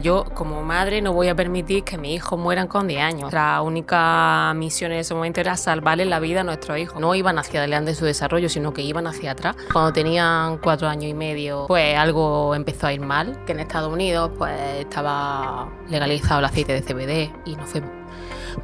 Yo, como madre, no voy a permitir que mis hijos mueran con 10 años. Nuestra única misión en ese momento era salvarle la vida a nuestros hijos. No iban hacia adelante en su desarrollo, sino que iban hacia atrás. Cuando tenían 4 años y medio, pues algo empezó a ir mal. Que en Estados Unidos, pues estaba legalizado el aceite de CBD y nos fuimos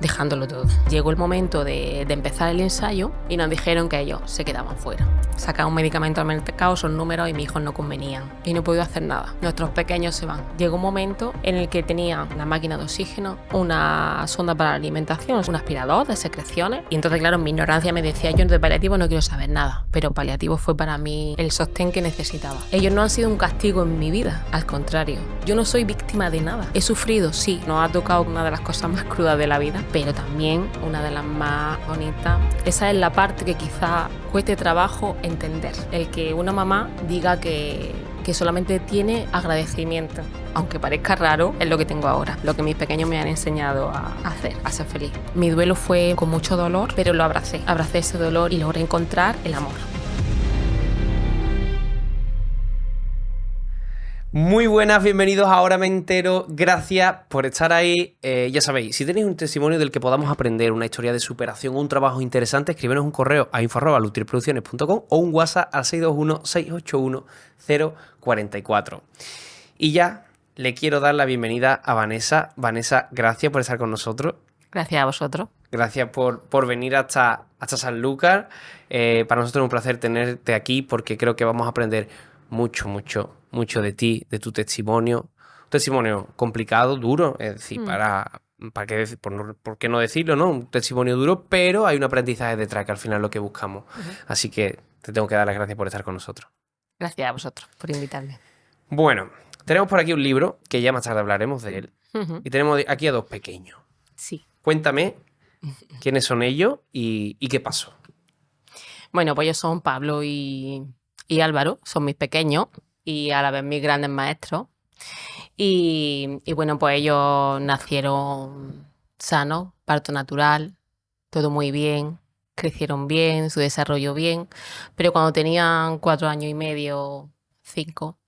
dejándolo todo. Llegó el momento de empezar el ensayo y nos dijeron que ellos se quedaban fuera. Sacar un medicamento al mercado son números y mis hijos no convenían y no he podido hacer nada. Nuestros pequeños se van. Llegó un momento en el que tenía una máquina de oxígeno, una sonda para la alimentación, un aspirador de secreciones y entonces, claro, en mi ignorancia me decía: yo de paliativo no quiero saber nada, pero paliativo fue para mí el sostén que necesitaba. Ellos no han sido un castigo en mi vida, al contrario. Yo no soy víctima de nada. He sufrido, sí, nos ha tocado una de las cosas más crudas de la vida, pero también una de las más bonitas. Esa es la parte que quizá cueste trabajo entender. El que una mamá diga que solamente tiene agradecimiento, aunque parezca raro, es lo que tengo ahora, lo que mis pequeños me han enseñado a hacer, a ser feliz. Mi duelo fue con mucho dolor, pero lo abracé ese dolor y logré encontrar el amor. Muy buenas, bienvenidos a Ahora Me Entero, gracias por estar ahí. Ya sabéis, si tenéis un testimonio del que podamos aprender, una historia de superación o un trabajo interesante, escríbenos un correo a info@lutirproducciones.com o un WhatsApp al 621-681-044. Y ya le quiero dar la bienvenida a Vanessa. Vanessa, gracias por estar con nosotros. Gracias a vosotros. Gracias por venir hasta Sanlúcar. Para nosotros es un placer tenerte aquí porque creo que vamos a aprender mucho de ti, de tu testimonio. Un testimonio complicado, duro, es decir, ¿por qué no decirlo, no? Un testimonio duro, pero hay un aprendizaje detrás que al final es lo que buscamos. Así que te tengo que dar las gracias por estar con nosotros. Gracias a vosotros por invitarme. Bueno, tenemos por aquí un libro, que ya más tarde hablaremos de él. Y tenemos aquí a dos pequeños. Sí. Cuéntame quiénes son ellos y qué pasó. Bueno, pues ellos son Pablo y Álvaro, son mis pequeños y a la vez mis grandes maestros. Y bueno, pues ellos nacieron sanos, parto natural, todo muy bien, crecieron bien, su desarrollo bien, pero cuando tenían 4 años y medio, 5,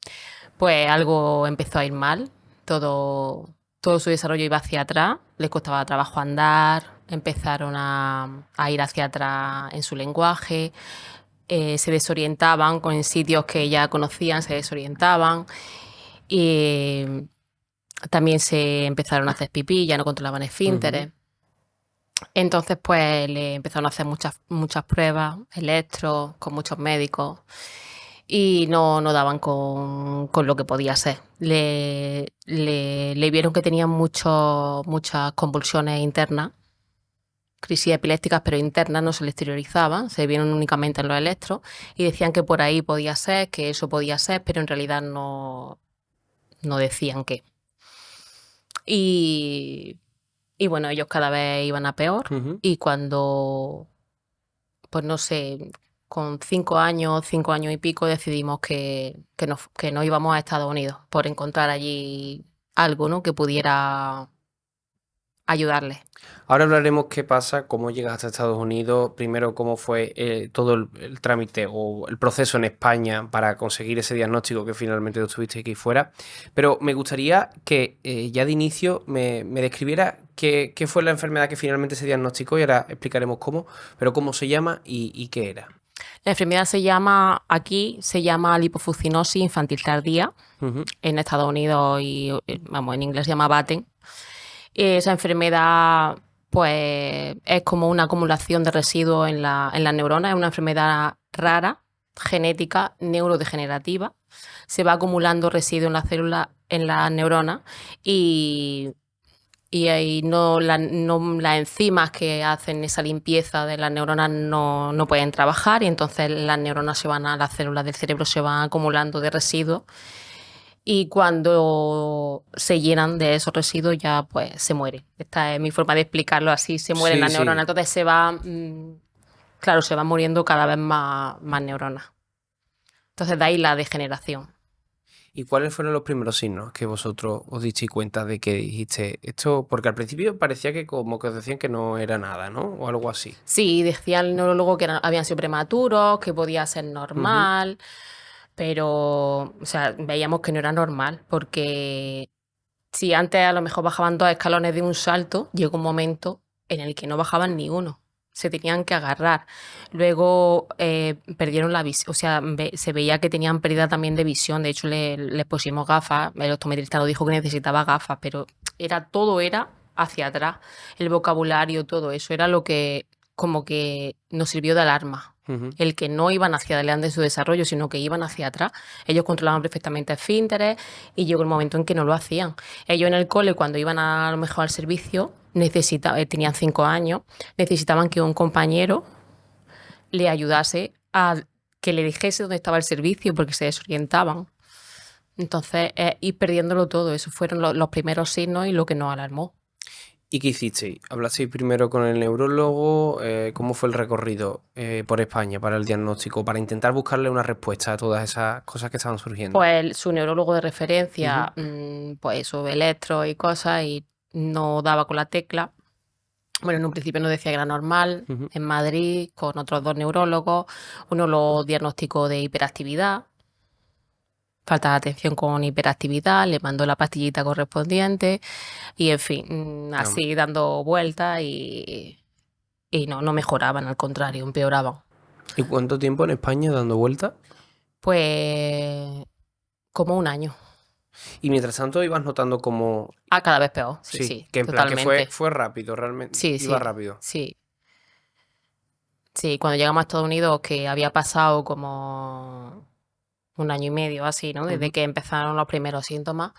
pues algo empezó a ir mal, todo su desarrollo iba hacia atrás, les costaba trabajo andar, empezaron a ir hacia atrás en su lenguaje, se desorientaban con sitios que ya conocían, se desorientaban y también se empezaron a hacer pipí, ya no controlaban esfínteres. Entonces, pues le empezaron a hacer muchas pruebas, electros, con muchos médicos y no daban con lo que podía ser. Le vieron que tenían muchas convulsiones internas, crisis epilépticas, pero internas, no se le exteriorizaban, se vieron únicamente en los electros y decían que por ahí podía ser, que eso podía ser, pero en realidad no decían qué. Y bueno, ellos cada vez iban a peor y cuando, pues no sé, con 5 años y pico decidimos que no íbamos a Estados Unidos por encontrar allí algo, ¿no?, que pudiera ayudarles. Ahora hablaremos qué pasa, cómo llegas hasta Estados Unidos, primero cómo fue todo el trámite o el proceso en España para conseguir ese diagnóstico que finalmente tuviste aquí fuera, pero me gustaría que ya de inicio me describiera qué fue la enfermedad que finalmente se diagnosticó y ahora explicaremos cómo, pero cómo se llama y qué era. La enfermedad se llama lipofuscinosis infantil tardía, en Estados Unidos y en inglés se llama Batten. Esa enfermedad, pues, es como una acumulación de residuos en las neuronas, es una enfermedad rara, genética, neurodegenerativa. Se va acumulando residuos en las células, en las neuronas y ahí las enzimas que hacen esa limpieza de las neuronas no pueden trabajar y entonces las neuronas las células del cerebro se van acumulando de residuos. Y cuando se llenan de esos residuos ya pues se muere. Esta es mi forma de explicarlo así, se mueren las neuronas. Entonces se van muriendo cada vez más neuronas. Entonces de ahí la degeneración. ¿Y cuáles fueron los primeros signos que vosotros os disteis cuenta de que dijiste esto? Porque al principio parecía que como que os decían que no era nada, ¿no? O algo así. Sí, decía el neurólogo que habían sido prematuros, que podía ser normal, pero o sea, veíamos que no era normal porque Si antes a lo mejor bajaban 2 escalones de un salto, llegó un momento en el que no bajaban ni uno. Se tenían que agarrar. Luego perdieron la visión, o sea, se veía que tenían pérdida también de visión. De hecho, les pusimos gafas. El optometrista nos dijo que necesitaba gafas, pero todo era hacia atrás. El vocabulario, todo eso era lo que como que nos sirvió de alarma. Ujú. El que no iban hacia adelante en su desarrollo, sino que iban hacia atrás. Ellos controlaban perfectamente esfínteres y llegó el momento en que no lo hacían. Ellos en el cole, cuando iban a lo mejor al servicio, tenían 5 años, necesitaban que un compañero le ayudase a que le dijese dónde estaba el servicio porque se desorientaban. Entonces, ir perdiéndolo todo. Esos fueron los primeros signos y lo que nos alarmó. ¿Y qué hicisteis? ¿Hablasteis primero con el neurólogo? ¿Cómo fue el recorrido por España para el diagnóstico? Para intentar buscarle una respuesta a todas esas cosas que estaban surgiendo. Pues su neurólogo de referencia, pues eso, electro y cosas, y no daba con la tecla. Bueno, en un principio nos decía que era normal, Ujú. en Madrid, con otros 2 neurólogos. Uno lo diagnosticó de hiperactividad, falta de atención con hiperactividad, le mandó la pastillita correspondiente y, en fin, Ah, así dando vueltas y no mejoraban, al contrario, empeoraban. ¿Y cuánto tiempo en España dando vueltas? Pues como un año. Y mientras tanto ibas notando como... Cada vez peor, sí, Sí, sí, que en plan que totalmente. fue rápido, realmente. Sí, Iba sí, rápido. sí. Sí, cuando llegamos a Estados Unidos, que había pasado como un año y medio así, ¿no? Desde Ujú. que empezaron los primeros síntomas,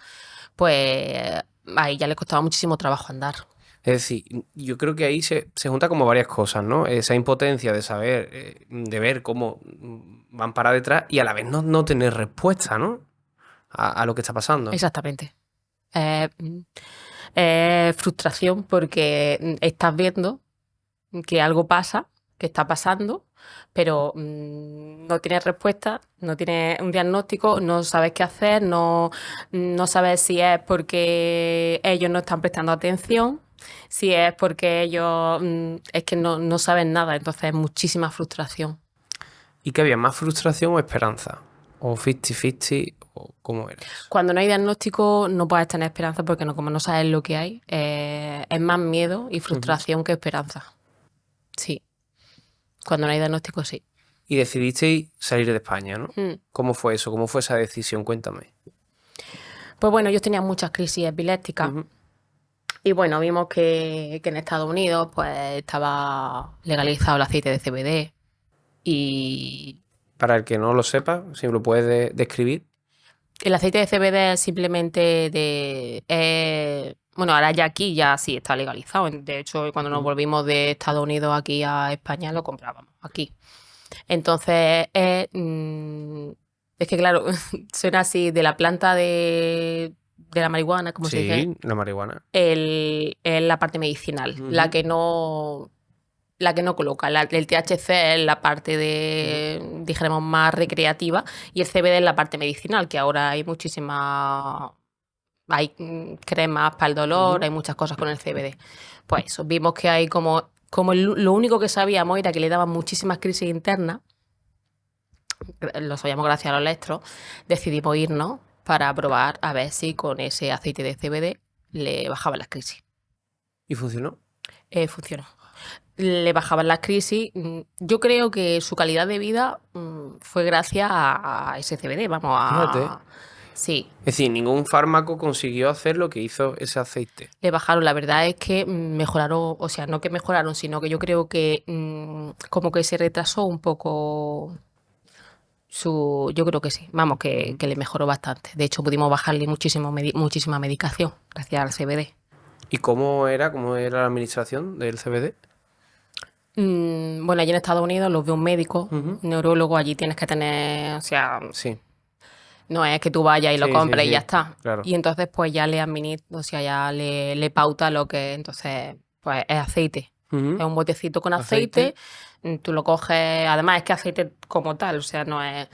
pues ahí ya les costaba muchísimo trabajo andar. Es decir, yo creo que ahí se junta como varias cosas, ¿no? Esa impotencia de saber, de ver cómo van para detrás y a la vez no tener respuesta, ¿no? A lo que está pasando. Exactamente. Frustración porque estás viendo que algo pasa, que está pasando, pero no tienes respuesta, no tienes un diagnóstico, no sabes qué hacer, no sabes si es porque ellos no están prestando atención, si es porque ellos es que no saben nada, entonces es muchísima frustración. ¿Y que había más frustración o esperanza? ¿O 50-50? ¿O cómo era eso? Cuando no hay diagnóstico no puedes tener esperanza porque como no sabes lo que hay, es más miedo y frustración que esperanza. Sí, cuando no hay diagnóstico sí. Y decidisteis salir de España, ¿no? Mm. ¿Cómo fue eso? ¿Cómo fue esa decisión? Cuéntame. Pues bueno, ellos tenían muchas crisis epilépticas. Ujú. Y bueno, vimos que en Estados Unidos pues estaba legalizado el aceite de CBD y Para el que no lo sepa, si me lo puedes describir. el aceite de CBD es simplemente bueno, ahora ya aquí ya sí está legalizado. De hecho, cuando nos Ujú. volvimos de Estados Unidos aquí a España lo comprábamos aquí. Entonces, es que claro, suena así de la planta de la marihuana, como se dice, Sí, la marihuana. es la parte medicinal, Ujú. la que no coloca. El THC es la parte dijéramos, más recreativa y el CBD es la parte medicinal, que ahora hay muchísimas, hay cremas para el dolor, Ujú. hay muchas cosas con el CBD. Pues eso, vimos que hay como lo único que sabíamos era que le daban muchísimas crisis internas, lo sabíamos gracias a los electros, decidimos irnos para probar a ver si con ese aceite de CBD le bajaban las crisis. ¿Y funcionó? Funcionó. Le bajaban las crisis. Yo creo que su calidad de vida fue gracias a ese CBD, vamos Fíjate. a... Sí, Es decir, ningún fármaco consiguió hacer lo que hizo ese aceite. le bajaron. La verdad es que mejoraron, o sea, no que mejoraron, sino que yo creo que como que se retrasó un poco yo creo que sí, vamos, que le mejoró bastante. De hecho, pudimos bajarle muchísima medicación gracias al CBD. ¿Y cómo era? ¿Cómo era la administración del CBD? Bueno, allí en Estados Unidos los ve un médico, Ujú. un neurólogo, allí tienes que tener, o sea, Sí, no es que tú vayas y lo sí, sí, compres y ya sí, está. claro. Y entonces pues ya le administra, o sea, ya le pauta lo que entonces pues es aceite. Ujú. Es un botecito con Aceite. aceite, tú lo coges, además es que aceite como tal, o sea, no es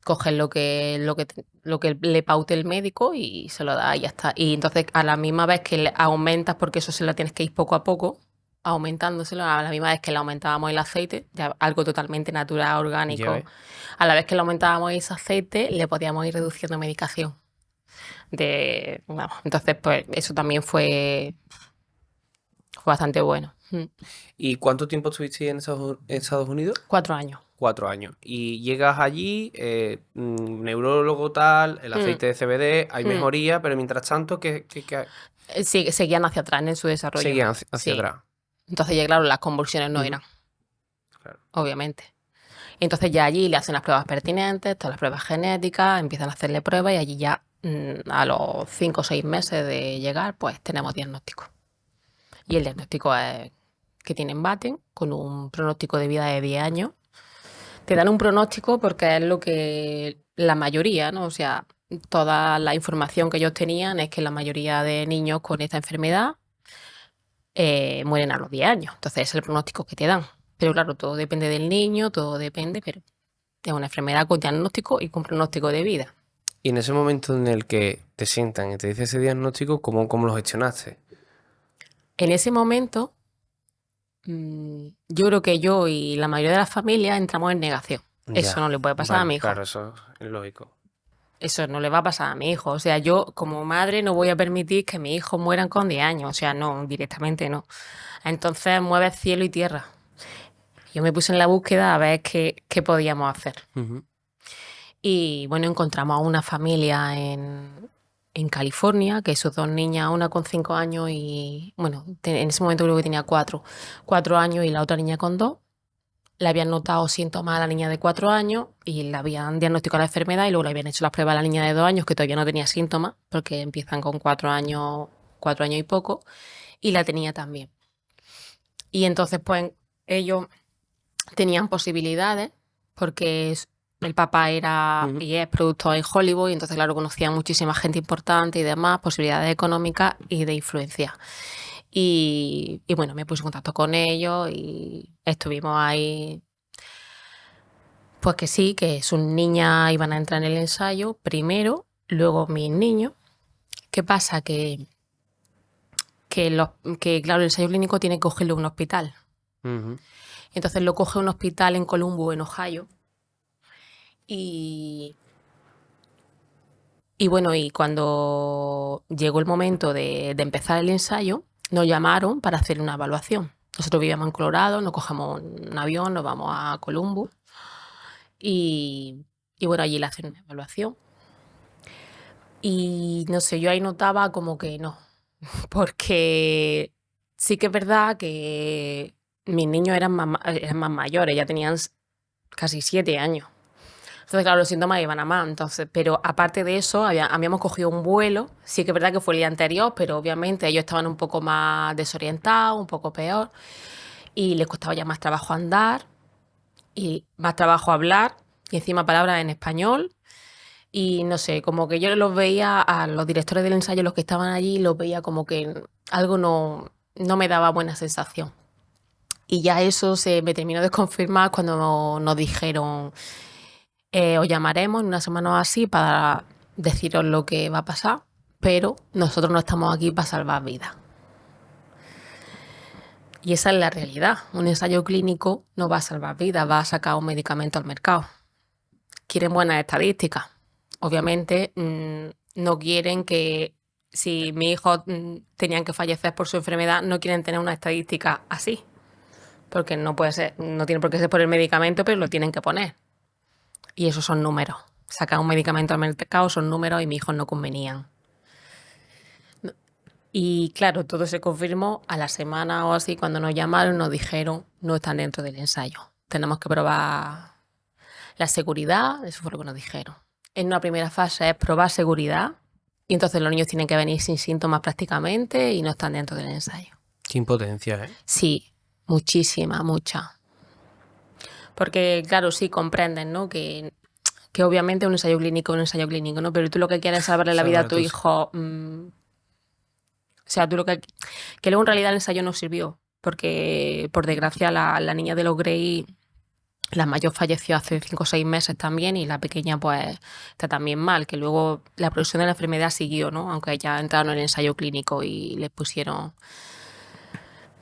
coges lo que le paute el médico y se lo da y ya está. Y entonces a la misma vez que le aumentas, porque eso se lo tienes que ir poco a poco, aumentándoselo, a la misma vez que le aumentábamos el aceite, ya algo totalmente natural, Ya orgánico, ves. a la vez que le aumentábamos ese aceite, le podíamos ir reduciendo medicación. Vamos, entonces, pues eso también fue bastante bueno. ¿Y cuánto tiempo estuviste en Estados Unidos? 4 años. 4 años. Y llegas allí, neurólogo tal, el Mm, aceite de CBD, hay mm. mejoría, pero mientras tanto, ¿qué Sí, seguían hacia atrás en su desarrollo. seguían hacia Sí. atrás? Entonces ya, claro, las convulsiones no Ujú, eran, claro. obviamente. Entonces ya allí le hacen las pruebas pertinentes, todas las pruebas genéticas, empiezan a hacerle pruebas y allí ya a los 5 o 6 meses de llegar, pues tenemos diagnóstico. Y el diagnóstico es que tienen Batten con un pronóstico de vida de 10 años. Te dan un pronóstico porque es lo que la mayoría, ¿no? O sea, toda la información que ellos tenían es que la mayoría de niños con esta enfermedad mueren a los 10 años. Entonces es el pronóstico que te dan. Pero claro, todo depende del niño, todo depende, pero es una enfermedad con diagnóstico y con pronóstico de vida. Y en ese momento en el que te sientan y te dicen ese diagnóstico, ¿cómo lo gestionaste? En ese momento, yo creo que yo y la mayoría de las familias entramos en negación. Eso Ya, no le puede pasar a vale, mi hijo. claro, eso es lógico. Eso no le va a pasar a mi hijo. O sea, yo como madre no voy a permitir que mis hijos mueran con 10 años. O sea, no, directamente no. Entonces mueve cielo y tierra. Yo me puse en la búsqueda a ver qué podíamos hacer. Ujú. Y bueno, encontramos a una familia en California, que sus dos niñas, una con 5 años y, bueno, en ese momento creo que tenía 4 años y la otra niña con 2. Le habían notado síntomas a la niña de 4 años y le habían diagnosticado la enfermedad y luego le habían hecho las pruebas a la niña de 2 años que todavía no tenía síntomas porque empiezan con 4 años, 4 años y poco, y la tenía también. Y entonces pues ellos tenían posibilidades porque el papá era Ujú. y es productor en Hollywood y entonces claro conocía muchísima gente importante y demás, posibilidades económicas y de influencia. Y bueno, me puse en contacto con ellos y estuvimos ahí. Pues que sí, que sus niñas iban a entrar en el ensayo primero, luego mis niños. ¿Qué pasa? Que claro, el ensayo clínico tiene que cogerlo a un hospital. Ujú. Entonces lo coge un hospital en Columbus, en Ohio. Y, y bueno, y cuando llegó el momento de empezar el ensayo, nos llamaron para hacer una evaluación. Nosotros vivíamos en Colorado, nos cogemos un avión, nos vamos a Columbus y bueno, allí le hacen una evaluación. Y no sé, yo ahí notaba como que no, porque sí que es verdad que mis niños eran más mayores, ya tenían casi 7 años. Entonces, claro, los síntomas iban a más. Entonces, pero aparte de eso, habíamos cogido un vuelo. Sí que es verdad que fue el día anterior, pero obviamente ellos estaban un poco más desorientados, un poco peor. Y les costaba ya más trabajo andar y más trabajo hablar. Y encima palabras en español. Y no sé, como que yo los veía a los directores del ensayo, los que estaban allí, los veía como que algo no me daba buena sensación. Y ya eso se me terminó de confirmar cuando nos dijeron, os llamaremos en una semana o así para deciros lo que va a pasar, pero nosotros no estamos aquí para salvar vidas. Y esa es la realidad. Un ensayo clínico no va a salvar vidas, va a sacar un medicamento al mercado. Quieren buenas estadísticas. Obviamente no quieren que si mis hijos tenían que fallecer por su enfermedad, no quieren tener una estadística así. Porque no puede ser, no tiene por qué ser por el medicamento, pero lo tienen que poner. Y esos son números. Sacar un medicamento al mercado son números y mis hijos no convenían. Y claro, todo se confirmó a la semana o así, cuando nos llamaron, nos dijeron, no están dentro del ensayo. Tenemos que probar la seguridad, eso fue lo que nos dijeron. En una primera fase es probar seguridad y entonces los niños tienen que venir sin síntomas prácticamente y no están dentro del ensayo. Qué impotencia, ¿eh? Sí, muchísima, mucha. Porque claro, sí comprenden, ¿no? Que obviamente un ensayo clínico, ¿no? Pero tú lo que quieres es salvarle la vida a tu hijo. O sea, tú lo que luego en realidad el ensayo no sirvió, porque por desgracia la niña de los Grey, la mayor falleció hace 5 o 6 meses también y la pequeña pues está también mal, que luego la progresión de la enfermedad siguió, ¿no? Aunque ya entraron en el ensayo clínico y les pusieron...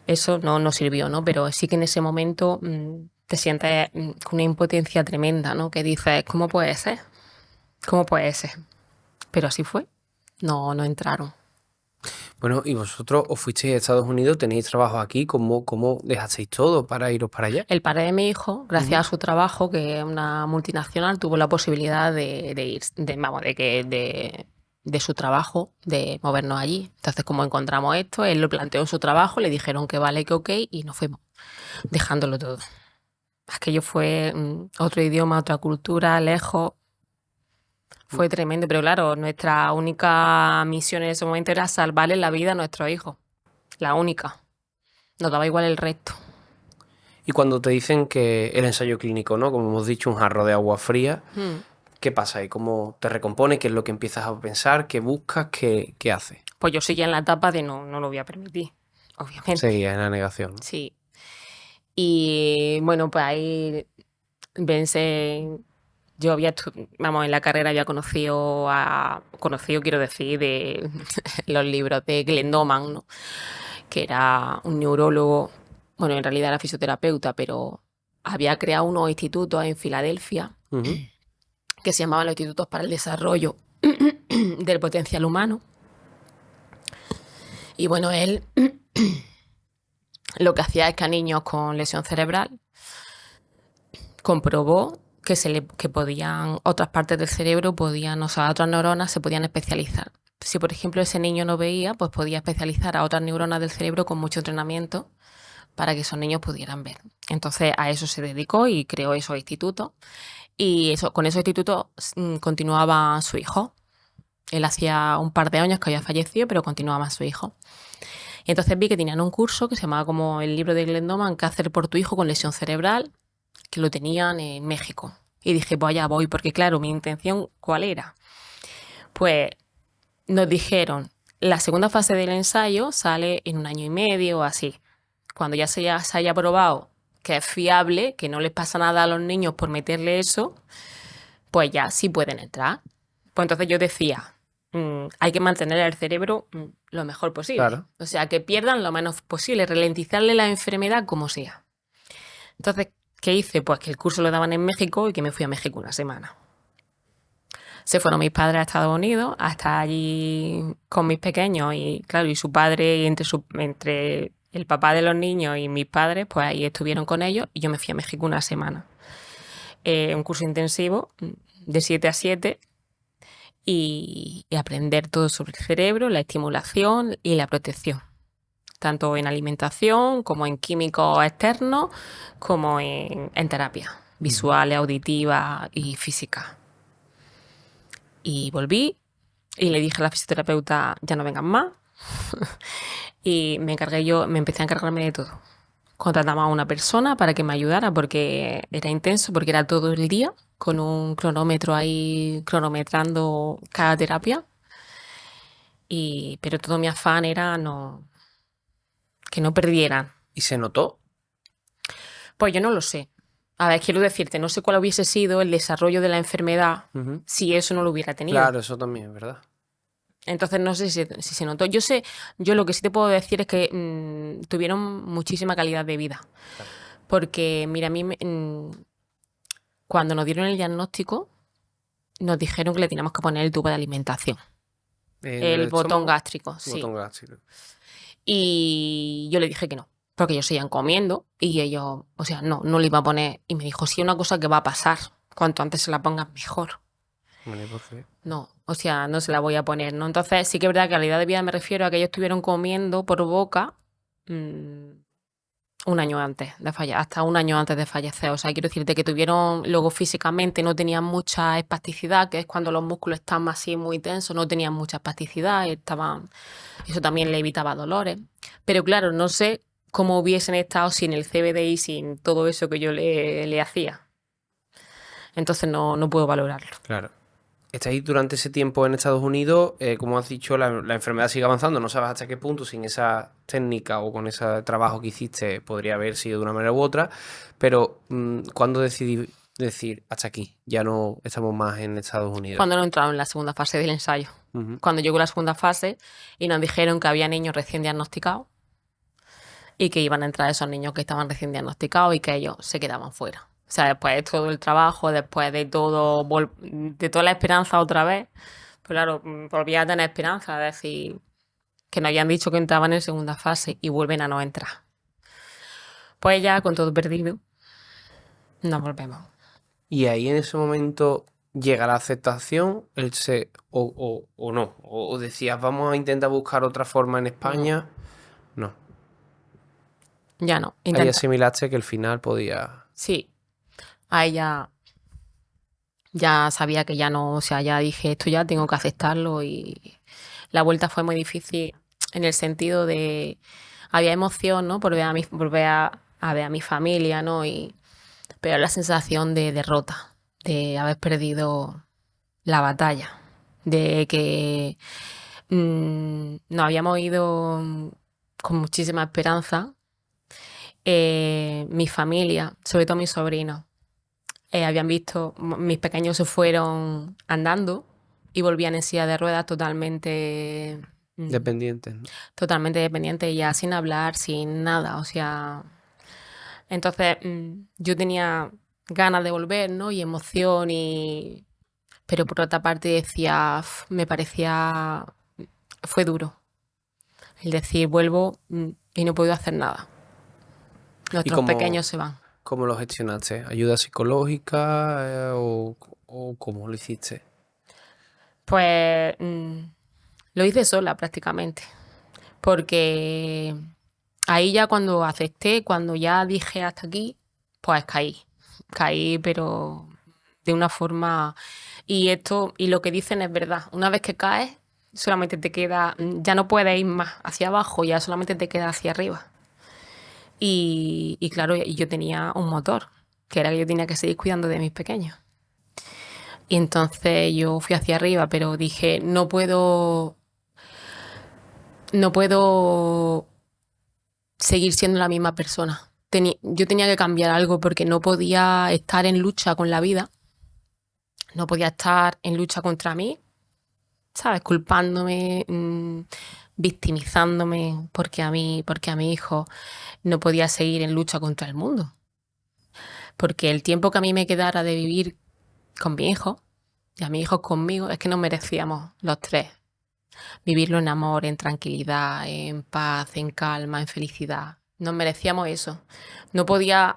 Eso no sirvió, ¿no? Pero sí que en ese momento te sientes con una impotencia tremenda, ¿no? Que dices, ¿cómo puede ser? ¿Cómo puede ser? Pero así fue. no entraron. Bueno, y vosotros os fuisteis a Estados Unidos, tenéis trabajo aquí, ¿cómo dejasteis todo para iros para allá? El padre de mi hijo, gracias a su trabajo, que es una multinacional, tuvo la posibilidad de ir, de su trabajo, de movernos allí. Entonces, como encontramos esto, él lo planteó en su trabajo, le dijeron que vale, que ok, y nos fuimos, dejándolo todo. Aquello fue otro idioma, otra cultura, lejos. Fue tremendo, pero claro, nuestra única misión en ese momento era salvarle la vida a nuestros hijos. La única. Nos daba igual el resto. Y cuando te dicen que el ensayo clínico, ¿no? Como hemos dicho, un jarro de agua fría, ¿qué pasa ahí? ¿Cómo te recompone? ¿Qué es lo que empiezas a pensar? ¿Qué buscas? ¿Qué haces? Pues yo seguía en la etapa de no lo voy a permitir, obviamente. Seguía en la negación, ¿no? Sí. Y bueno, pues ahí pensé, yo había, en la carrera había conocido, quiero decir, de los libros de Glendoman, ¿no? Que era un neurólogo, bueno, en realidad era fisioterapeuta, pero había creado unos institutos en Filadelfia que se llamaban los Institutos para el Desarrollo del Potencial Humano. Y bueno, él lo que hacía es que a niños con lesión cerebral comprobó que podían, otras partes del cerebro podían, o sea, otras neuronas se podían especializar. Si, por ejemplo, ese niño no veía, pues podía especializar a otras neuronas del cerebro con mucho entrenamiento para que esos niños pudieran ver. Entonces, a eso se dedicó y creó esos institutos. Y con esos institutos continuaba su hijo. Él hacía un par de años que había fallecido, pero continuaba su hijo. Y entonces vi que tenían un curso que se llamaba como el libro de Glendoman, ¿qué hacer por tu hijo con lesión cerebral?, que lo tenían en México. Y dije, pues allá voy, porque claro, mi intención, ¿cuál era? Pues nos dijeron, la segunda fase del ensayo sale en 1 año y medio o así. Cuando ya se haya probado que es fiable, que no les pasa nada a los niños por meterle eso, pues ya sí pueden entrar. Pues entonces yo decía, hay que mantener el cerebro lo mejor posible. Claro. O sea, que pierdan lo menos posible, ralentizarle la enfermedad como sea. Entonces, ¿qué hice? Pues que el curso lo daban en México y que me fui a México 1 semana. Se fueron mis padres a Estados Unidos, a estar allí con mis pequeños y claro, y su padre, y entre el papá de los niños y mis padres, pues ahí estuvieron con ellos y yo me fui a México 1 semana. Un curso intensivo de 7 a 7 y aprender todo sobre el cerebro, la estimulación y la protección. Tanto en alimentación como en químicos externos, como en terapia, visuales, auditivas y físicas. Y volví y le dije a la fisioterapeuta, ya no vengan más. Y me empecé a encargarme de todo. Contratamos a una persona para que me ayudara porque era intenso, porque era todo el día con un cronómetro ahí cronometrando cada terapia. Pero todo mi afán era que no perdieran. ¿Y se notó? Pues yo no lo sé. A ver, quiero decirte, no sé cuál hubiese sido el desarrollo de la enfermedad si eso no lo hubiera tenido. Claro, eso también es verdad. Entonces no sé si se notó. Yo lo que sí te puedo decir es que tuvieron muchísima calidad de vida. Claro. Porque, mira, a mí cuando nos dieron el diagnóstico, nos dijeron que le teníamos que poner el tubo de alimentación. El botón gástrico, sí. Botón gástrico. Y yo le dije que no, porque ellos seguían comiendo y ellos, o sea, no le iba a poner. Y me dijo, sí, una cosa que va a pasar, cuanto antes se la pongas mejor. Vale, ¿por qué? No, o sea, no se la voy a poner, ¿no? Entonces sí que es verdad que calidad de vida me refiero a que ellos estuvieron comiendo por boca 1 año antes de fallecer, hasta 1 año antes de fallecer. O sea, quiero decirte que tuvieron, luego físicamente no tenían mucha espasticidad, que es cuando los músculos están así muy tensos, no tenían mucha espasticidad, eso también le evitaba dolores. Pero claro, no sé cómo hubiesen estado sin el CBD y sin todo eso que yo le hacía. Entonces no puedo valorarlo. Claro. Estáis durante ese tiempo en Estados Unidos, como has dicho, la enfermedad sigue avanzando, no sabes hasta qué punto sin esa técnica o con ese trabajo que hiciste podría haber sido de una manera u otra, pero ¿cuándo decidí decir hasta aquí? Ya no estamos más en Estados Unidos. Cuando no entraron en la segunda fase del ensayo. Cuando llegó la segunda fase y nos dijeron que había niños recién diagnosticados y que iban a entrar esos niños que estaban recién diagnosticados y que ellos se quedaban fuera. O sea, después de todo el trabajo, después de toda la esperanza otra vez, Pues claro, volví a tener esperanza, es decir, que nos habían dicho que entraban en segunda fase y vuelven a no entrar. Pues ya con todo perdido, nos volvemos. Y ahí en ese momento llega la aceptación, o no. O decías, vamos a intentar buscar otra forma en España. No. Ya no, Ahí intenta. asimilaste que el final podía. Sí, ahí ya sabía que ya no, o sea, ya dije, esto ya tengo que aceptarlo y la vuelta fue muy difícil en el sentido de, había emoción, ¿no? Por ver volver a ver a mi familia, ¿no? Pero la sensación de derrota, de haber perdido la batalla, de que nos habíamos ido con muchísima esperanza. Mi familia, sobre todo mis sobrinos, habían visto, mis pequeños se fueron andando y volvían en silla de ruedas totalmente, Dependientes, ¿no? totalmente dependientes, ya sin hablar, sin nada. O sea, entonces yo tenía ganas de volver, ¿no? Y emoción, pero por otra parte decía, me parecía, fue duro. El decir, vuelvo y no puedo hacer nada. ¿Y Nuestros pequeños se van. cómo lo gestionaste? ¿Ayuda psicológica o cómo lo hiciste? Pues lo hice sola prácticamente, porque ahí ya cuando acepté, cuando ya dije hasta aquí, pues caí, pero de una forma, y lo que dicen es verdad, una vez que caes, solamente te queda, ya no puedes ir más hacia abajo, ya solamente te queda hacia arriba. Y claro, y yo tenía un motor, que era que yo tenía que seguir cuidando de mis pequeños. Y entonces yo fui hacia arriba, pero dije, no puedo seguir siendo la misma persona. Yo tenía que cambiar algo porque no podía estar en lucha con la vida, no podía estar en lucha contra mí, ¿sabes? Culpándome, victimizándome porque a mi hijo no podía seguir en lucha contra el mundo. Porque el tiempo que a mí me quedara de vivir con mi hijo y a mi hijo conmigo es que nos merecíamos los tres. Vivirlo en amor, en tranquilidad, en paz, en calma, en felicidad. Nos merecíamos eso. No podía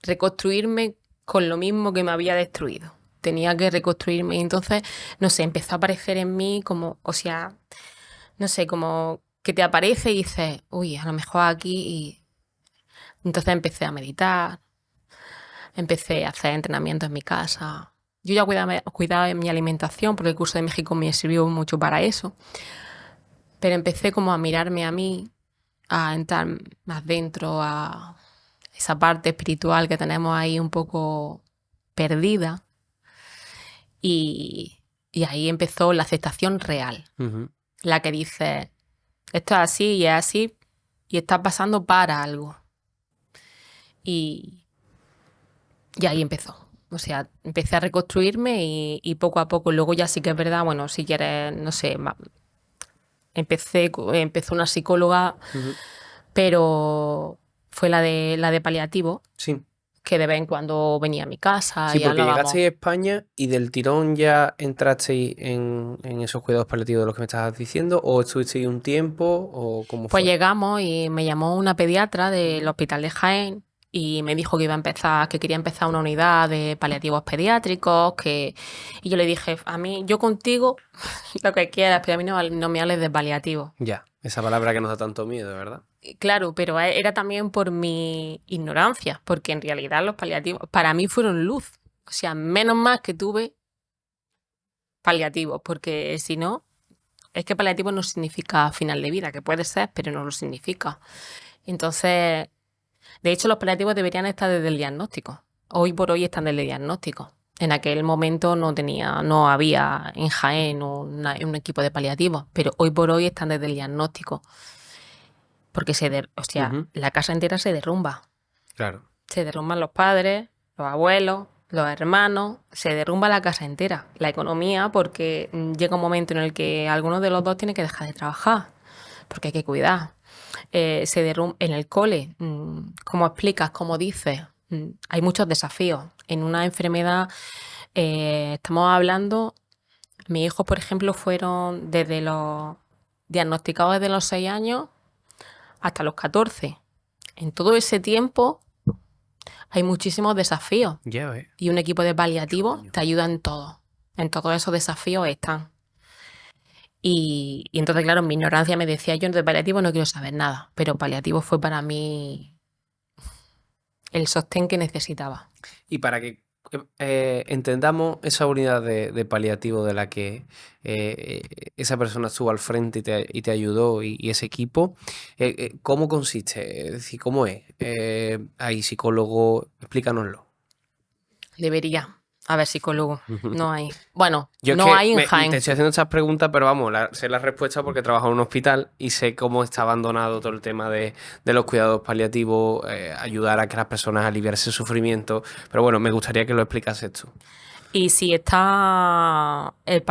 reconstruirme con lo mismo que me había destruido. Tenía que reconstruirme y entonces, no sé, empezó a aparecer en mí como, o sea, no sé, como que te aparece y dices, uy, a lo mejor aquí. Y entonces empecé a meditar, empecé a hacer entrenamiento en mi casa. Yo ya cuidaba de mi alimentación porque el curso de México me sirvió mucho para eso. Pero empecé como a mirarme a mí, a entrar más dentro, a esa parte espiritual que tenemos ahí un poco perdida. Y ahí empezó la aceptación real, la que dice, esto es así y es así y está pasando para algo. Y ahí empezó. O sea, empecé a reconstruirme y poco a poco, luego ya sí que es verdad, bueno, si quieres, no sé, empezó una psicóloga, pero fue la de paliativo, Sí. que de vez en cuando venía a mi casa Sí, y porque hablábamos. llegasteis a España y del tirón ya entrasteis en esos cuidados paliativos de los que me estabas diciendo, o estuvisteis un tiempo, o cómo Pues fue. llegamos y me llamó una pediatra del Hospital de Jaén y me dijo que iba a empezar, que quería empezar una unidad de paliativos pediátricos, y yo le dije, a mí, yo contigo, lo que quieras, pero a mí no me hables de paliativos. Ya, esa palabra que nos da tanto miedo, ¿verdad? Claro, pero era también por mi ignorancia, porque en realidad los paliativos para mí fueron luz. O sea, menos mal que tuve paliativos, porque si no, es que paliativo no significa final de vida, que puede ser, pero no lo significa. Entonces, de hecho, los paliativos deberían estar desde el diagnóstico. Hoy por hoy están desde el diagnóstico. En aquel momento no había en Jaén un equipo de paliativos, pero hoy por hoy están desde el diagnóstico. Porque la casa entera se derrumba. Claro. Se derrumban los padres, los abuelos, los hermanos, se derrumba la casa entera. La economía, porque llega un momento en el que alguno de los dos tiene que dejar de trabajar, porque hay que cuidar. Se derrumba en el cole, ¿cómo explicas? ¿Cómo dices? Hay muchos desafíos. En una enfermedad estamos hablando Mis hijos, por ejemplo, fueron desde los diagnosticados desde los 6 años hasta los 14. En todo ese tiempo hay muchísimos desafíos Ya ves. y un equipo de paliativos Coño. te ayuda en todo. En todos esos desafíos están. Y entonces, claro, en mi ignorancia me decía, yo de paliativo no quiero saber nada, pero paliativo fue para mí el sostén que necesitaba. Y para que entendamos esa unidad de paliativo de la que esa persona estuvo al frente y te ayudó y ese equipo, ¿cómo consiste? Es decir, ¿cómo es? ¿Hay psicólogo? Explícanoslo. Debería haber psicólogo, no hay. Bueno, Yo es no que hay en te Jaén. estoy haciendo estas preguntas, pero vamos, sé la respuesta porque trabajo en un hospital y sé cómo está abandonado todo el tema de los cuidados paliativos, ayudar a que las personas aliviarse el sufrimiento. Pero bueno, me gustaría que lo explicases tú. Y si está el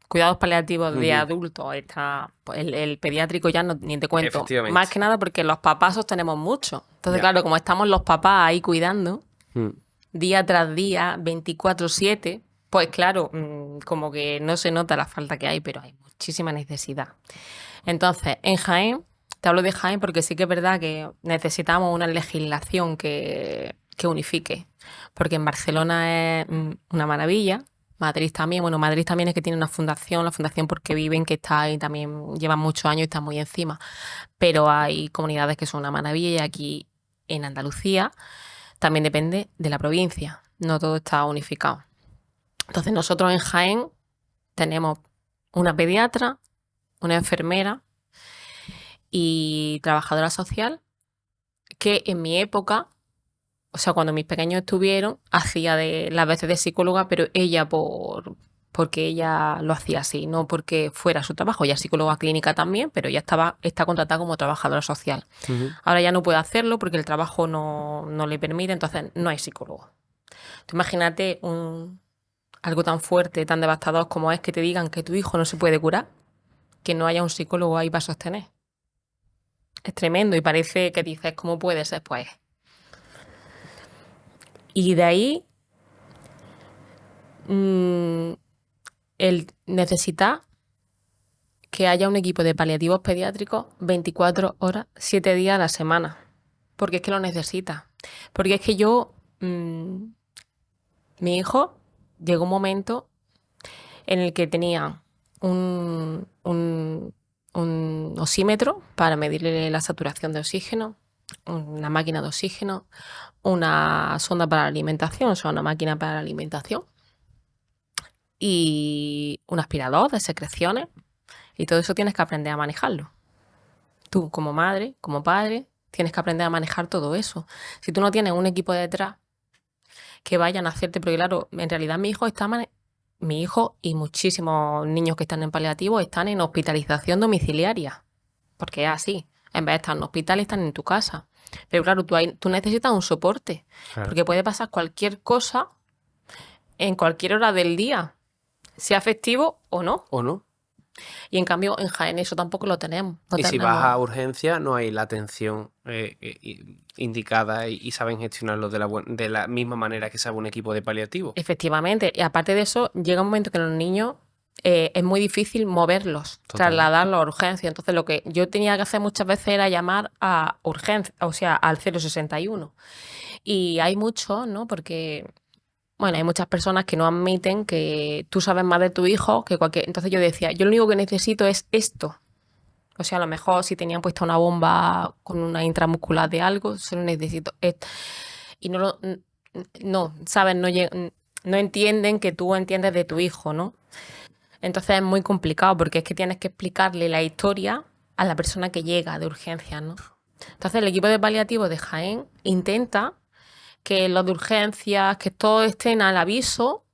cuidados paliativos de Ujú. adultos, está pues, el pediátrico ya no, ni te cuento. Efectivamente. Más que nada porque los papás sostenemos mucho. Entonces, Ya. claro, como estamos los papás ahí cuidando, Mm. día tras día, 24/7, pues claro, como que no se nota la falta que hay, pero hay muchísima necesidad. Entonces, en Jaén, te hablo de Jaén porque sí que es verdad que necesitamos una legislación que unifique, porque en Barcelona es una maravilla. Madrid también, bueno, Madrid también es que tiene una fundación, la Fundación Porque Viven, que está ahí también, lleva muchos años y está muy encima, pero hay comunidades que son una maravilla y aquí en Andalucía también depende de la provincia, no todo está unificado. Entonces nosotros en Jaén tenemos una pediatra, una enfermera y trabajadora social que en mi época, o sea, cuando mis pequeños estuvieron, hacía de las veces de psicóloga, pero ella porque ella lo hacía así, no porque fuera su trabajo. Ella es psicóloga clínica también, pero ella está contratada como trabajadora social. Ujú. Ahora ya no puede hacerlo porque el trabajo no le permite, entonces no hay psicólogo. Tú imagínate algo tan fuerte, tan devastador como es que te digan que tu hijo no se puede curar, que no haya un psicólogo ahí para sostener. Es tremendo y parece que dices, ¿cómo puede ser? Pues. Y de ahí, mm, el necesitar que haya un equipo de paliativos pediátricos 24 horas, 7 días a la semana. Porque es que lo necesita. Porque es que mi hijo, llegó un momento en el que tenía un osímetro para medirle la saturación de oxígeno, una máquina de oxígeno, una sonda para la alimentación, o sea, una máquina para la alimentación, y un aspirador de secreciones, y todo eso tienes que aprender a manejarlo. Tú, como madre, como padre, tienes que aprender a manejar todo eso. Si tú no tienes un equipo detrás que vayan a hacerte, porque claro, en realidad mi hijo y muchísimos niños que están en paliativo están en hospitalización domiciliaria, porque es así. En vez de estar en un hospital, están en tu casa. Pero claro, tú necesitas un soporte, Claro. porque puede pasar cualquier cosa en cualquier hora del día, sea festivo o no. ¿O no? Y en cambio, en Jaén eso tampoco lo tenemos. No Y si vas tenemos. a urgencia, no hay la atención indicada y saben gestionarlo de la misma manera que sabe un equipo de paliativo. Efectivamente. Y aparte de eso, llega un momento que los niños es muy difícil moverlos, Total. trasladarlos a urgencia. Entonces, lo que yo tenía que hacer muchas veces era llamar a urgencia, o sea, al 061. Y hay muchos, ¿no? Porque, bueno, hay muchas personas que no admiten que tú sabes más de tu hijo que cualquier. Entonces yo decía, yo lo único que necesito es esto. O sea, a lo mejor si tenían puesta una bomba con una intramuscular de algo, solo necesito esto. Y no, ¿sabes? No entienden que tú entiendes de tu hijo, ¿no? Entonces es muy complicado porque es que tienes que explicarle la historia a la persona que llega de urgencias, ¿no? Entonces el equipo de paliativos de Jaén intenta que los de urgencias, que todos estén al aviso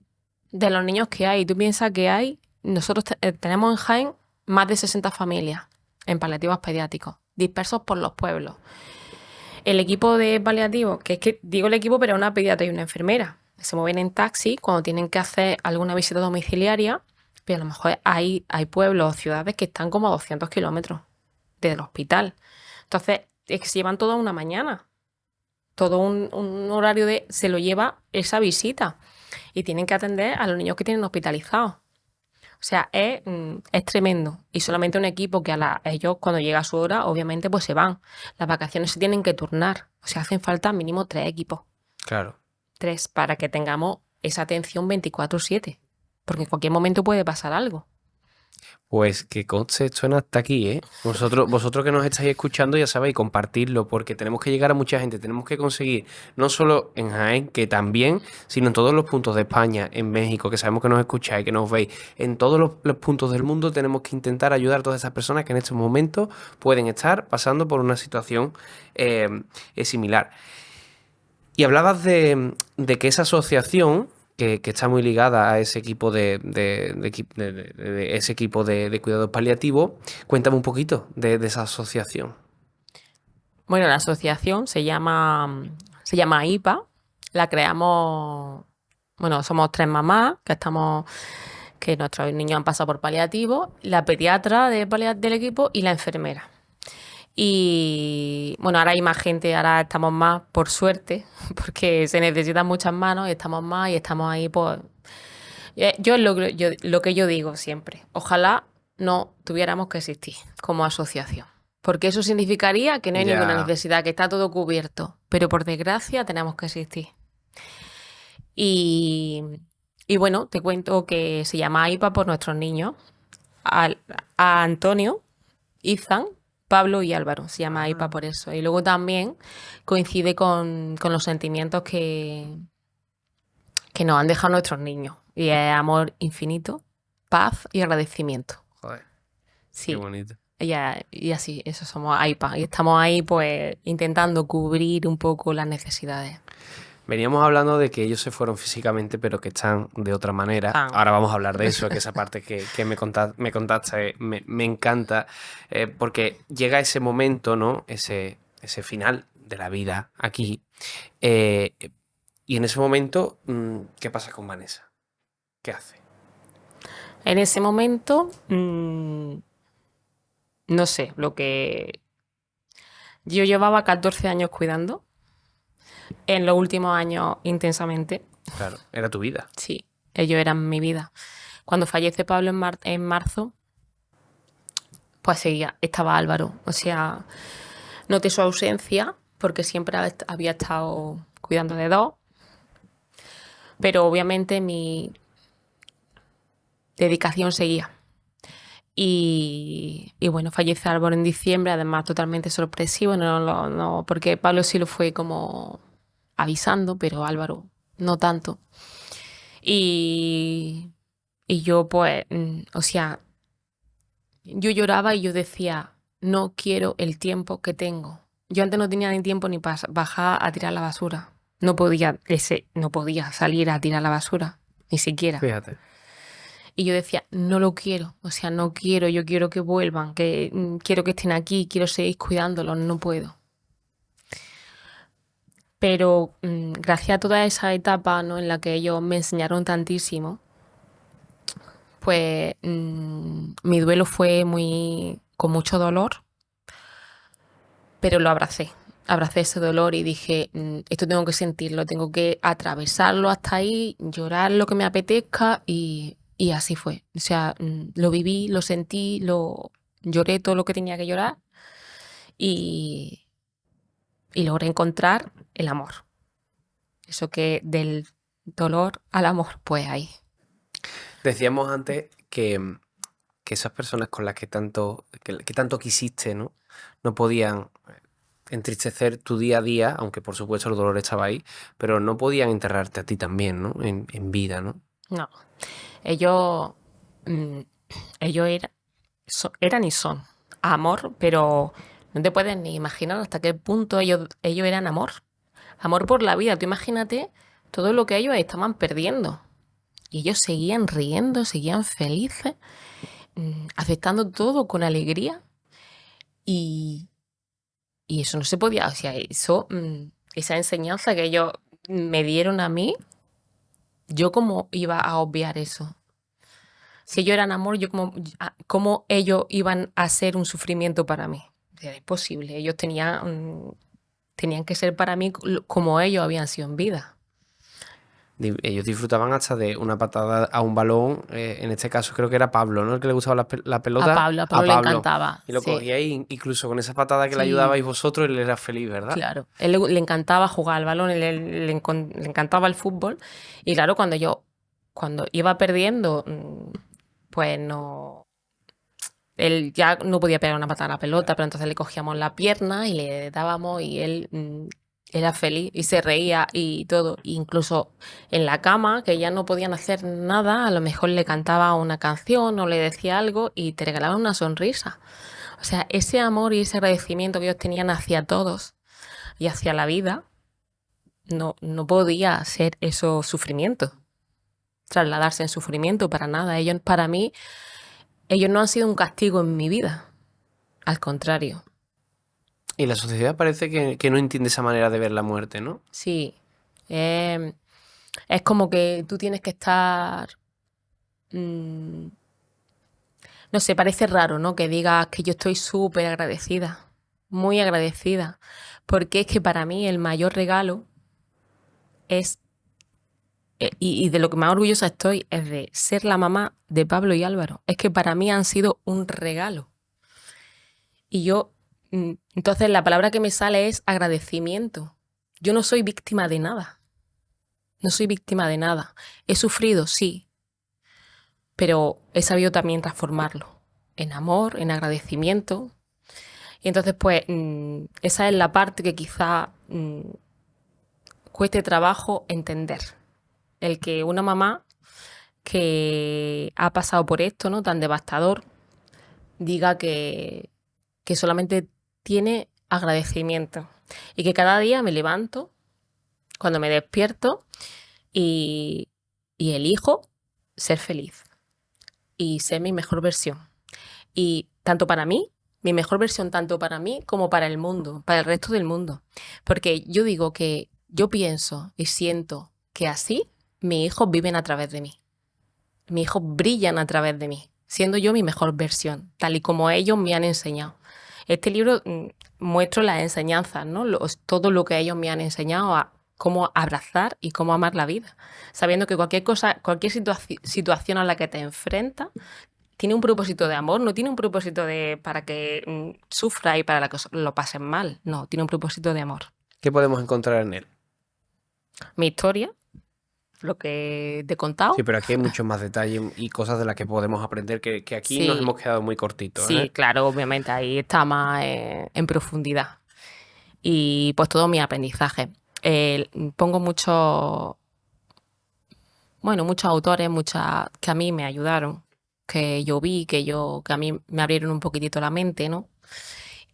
de los niños que hay. Tú piensas que nosotros tenemos en Jaén más de 60 familias en paliativos pediátricos, dispersos por los pueblos. El equipo de paliativos, que es que digo el equipo, pero es una pediatra y una enfermera, se mueven en taxi cuando tienen que hacer alguna visita domiciliaria, pero a lo mejor hay pueblos o ciudades que están como a 200 kilómetros del hospital. Entonces, es que se llevan toda una mañana. Todo un horario se lo lleva esa visita. Y tienen que atender a los niños que tienen hospitalizados. O sea, es tremendo. Y solamente un equipo que ellos cuando llega su hora, obviamente, pues se van. Las vacaciones se tienen que turnar. O sea, hacen falta mínimo 3 equipos. Claro. 3 para que tengamos esa atención 24/7. Porque en cualquier momento puede pasar algo. Pues que conste, suena hasta aquí, ¿eh? Vosotros que nos estáis escuchando ya sabéis, compartirlo, porque tenemos que llegar a mucha gente, tenemos que conseguir, no solo en Jaén, que también, sino en todos los puntos de España, en México, que sabemos que nos escucháis, que nos veis, en todos los puntos del mundo tenemos que intentar ayudar a todas esas personas que en estos momentos pueden estar pasando por una situación similar. Y hablabas de que esa asociación, que está muy ligada a ese equipo ese equipo de cuidados paliativos, cuéntame un poquito de esa asociación. Bueno, la asociación se llama IPA. La creamos, bueno, somos 3 mamás que nuestros niños han pasado por paliativo, la pediatra del equipo y la enfermera. Y bueno, ahora hay más gente, ahora estamos más, por suerte, porque se necesitan muchas manos y estamos más y estamos ahí, pues. Yo es lo que yo digo siempre. Ojalá no tuviéramos que existir como asociación. Porque eso significaría que no hay ninguna Ya, necesidad, que está todo cubierto. Pero por desgracia tenemos que existir. Y, y bueno, te cuento que se llama AIPA por nuestros niños. A Antonio, Izan, Pablo y Álvaro. Se llama AIPA por eso. Y luego también coincide con los sentimientos que nos han dejado nuestros niños. Y es amor infinito, paz y agradecimiento. joder, qué Sí. bonito. Y así, eso somos AIPA. Y estamos ahí, pues, intentando cubrir un poco las necesidades. Veníamos hablando de que ellos se fueron físicamente, pero que están de otra manera. Ahora vamos a hablar de eso, que esa parte que me contaste me encanta, porque llega ese momento, ¿no? Ese final de la vida aquí. eh, y en ese momento, ¿qué pasa con Vanessa? ¿Qué hace? En ese momento, no sé, lo que yo llevaba 14 años cuidando, en los últimos años intensamente, Claro, era tu vida. sí, ellos eran mi vida. Cuando fallece Pablo en marzo, pues estaba Álvaro. O sea, noté su ausencia porque siempre había estado cuidando de 2, pero obviamente mi dedicación seguía. Y bueno, fallece Álvaro en diciembre, además totalmente sorpresivo, no, porque Pablo sí lo fue como avisando, pero Álvaro no tanto. Y, y yo pues, o sea, yo lloraba y yo decía, no quiero el tiempo que tengo. Yo antes no tenía ni tiempo ni para bajar a tirar la basura. No podía salir a tirar la basura, ni siquiera. Fíjate. Y yo decía, no lo quiero, o sea, no quiero, yo quiero que vuelvan, que quiero que estén aquí, quiero seguir cuidándolos, no puedo. Pero gracias a toda esa etapa, ¿no?, en la que ellos me enseñaron tantísimo, pues mi duelo fue con mucho dolor, pero lo abracé. Abracé ese dolor y dije, esto tengo que sentirlo, tengo que atravesarlo hasta ahí, llorar lo que me apetezca y así fue. O sea, lo viví, lo sentí, lloré todo lo que tenía que llorar y, y logré encontrar el amor. Eso que del dolor al amor, pues ahí. Decíamos antes que esas personas con las que tanto quisiste, ¿no? No podían entristecer tu día a día, aunque por supuesto el dolor estaba ahí, pero no podían enterrarte a ti también, ¿no? En vida, ¿no? No, ellos, mm, ellos eran y son amor, pero no te puedes ni imaginar hasta qué punto ellos eran amor. Amor por la vida. Tú imagínate todo lo que ellos estaban perdiendo. Y ellos seguían riendo, seguían felices, aceptando todo con alegría. Y, y eso no se podía, o sea, esa enseñanza que ellos me dieron a mí, yo cómo iba a obviar eso. Si ellos eran amor, yo cómo ellos iban a ser un sufrimiento para mí. O sea, es posible. Ellos tenían que ser para mí como ellos habían sido en vida. Ellos disfrutaban hasta de una patada a un balón. En este caso creo que era Pablo, ¿no? El que le gustaba la pelota. A Pablo le encantaba. Y lo Sí, cogía y incluso con esa patada que le sí, ayudabais vosotros, él era feliz, ¿verdad? claro. Él le encantaba jugar al balón, le encantaba el fútbol. Y claro, cuando iba perdiendo, pues no. Él ya no podía pegar una patada a la pelota, pero entonces le cogíamos la pierna y le dábamos y él era feliz y se reía y todo. Incluso en la cama, que ya no podían hacer nada, a lo mejor le cantaba una canción o le decía algo y te regalaban una sonrisa. O sea, ese amor y ese agradecimiento que ellos tenían hacia todos y hacia la vida, no podía ser eso sufrimiento, trasladarse en sufrimiento para nada. Para mí, ellos no han sido un castigo en mi vida. Al contrario, Y la sociedad parece que no entiende esa manera de ver la muerte, ¿no? sí. eh, es como que tú tienes que estar. mm, no sé, parece raro, ¿no? Que digas que yo estoy súper agradecida, muy agradecida, porque es que para mí el mayor regalo es, y de lo que más orgullosa estoy, es de ser la mamá de Pablo y Álvaro. Es que para mí han sido un regalo. Y entonces la palabra que me sale es agradecimiento. Yo no soy víctima de nada. No soy víctima de nada. He sufrido, sí, pero he sabido también transformarlo en amor, en agradecimiento. Y entonces, pues, esa es la parte que quizá cueste trabajo entender. El que una mamá que ha pasado por esto, ¿no? Tan devastador, diga que solamente tiene agradecimiento. Y que cada día me levanto, cuando me despierto, y, y elijo ser feliz y ser mi mejor versión. Y tanto para mí, mi mejor versión tanto para mí como para el mundo, para el resto del mundo. Porque yo digo que yo pienso y siento que así mis hijos viven a través de mí. Mis hijos brillan a través de mí, siendo yo mi mejor versión, tal y como ellos me han enseñado. Este libro muestra las enseñanzas, ¿no? Todo lo que ellos me han enseñado a cómo abrazar y cómo amar la vida, sabiendo que cualquier cosa, cualquier situación a la que te enfrentas tiene un propósito de amor, no tiene un propósito de para que sufra y para que lo pasen mal. No, tiene un propósito de amor. ¿Qué podemos encontrar en él? Mi historia, lo que te he Sí, contado, pero aquí hay muchos más detalles y cosas de las que podemos aprender que aquí nos sí, hemos quedado muy cortitos, sí, ¿eh? claro, obviamente ahí está más en profundidad. Y pues todo mi aprendizaje. Pongo muchos autores, que a mí me ayudaron, que yo vi, que a mí me abrieron un poquitito la mente, ¿no?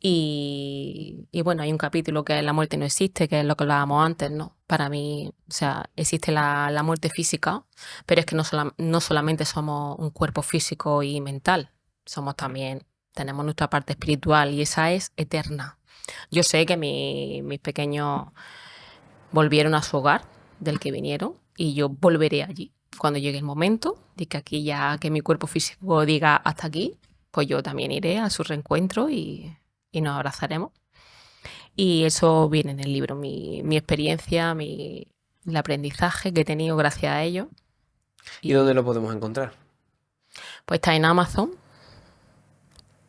Y bueno, hay un capítulo que es La muerte no existe, que es lo que hablábamos antes, ¿no? Para mí, o sea, existe la muerte física, pero es que no solamente somos un cuerpo físico y mental, tenemos nuestra parte espiritual y esa es eterna. Yo sé que mis pequeños volvieron a su hogar del que vinieron y yo volveré allí. Cuando llegue el momento de que aquí ya, que mi cuerpo físico diga hasta aquí, pues yo también iré a su reencuentro y nos abrazaremos. Y eso viene en el libro, mi experiencia, el aprendizaje que he tenido gracias a ello. ¿Y dónde Y lo podemos encontrar? pues está en Amazon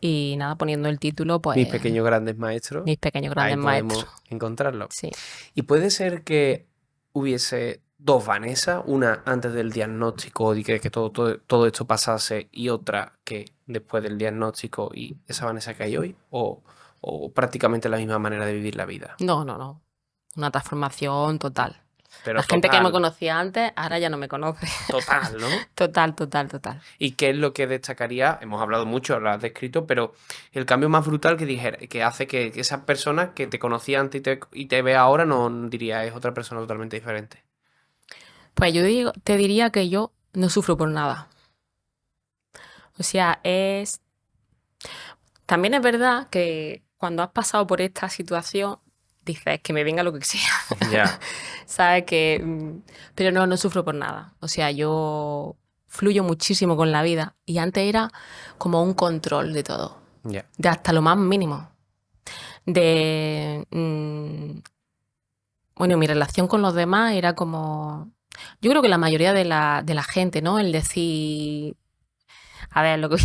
y nada, poniendo el título, Mis pues pequeños grandes maestros. Mis pequeños Ahí grandes podemos maestros. encontrarlo. Sí. Y puede ser que hubiese dos Vanessa, una antes del diagnóstico y que todo esto pasase, y otra que después del diagnóstico y esa Vanessa que hay hoy, o prácticamente la misma manera de vivir la vida. No. Una transformación total. La Pero gente que me total, conocía antes, ahora ya no me conoce. total, ¿no? Total. ¿Y qué es lo que destacaría? Hemos hablado mucho, lo has descrito, pero el cambio más brutal que hace que esa persona que te conocía antes y te ve ahora no diría es otra persona totalmente diferente. Pues te diría que yo no sufro por nada. O sea, También es verdad que cuando has pasado por esta situación, dices que me venga lo que sea. Ya, ¿Sabes? Pero no sufro por nada. O sea, yo fluyo muchísimo con la vida y antes era como un control de todo, ya. de hasta lo más mínimo. De... mm, bueno, mi relación con los demás era como Yo creo que la mayoría de la gente, ¿no? El decir... A ver, lo que...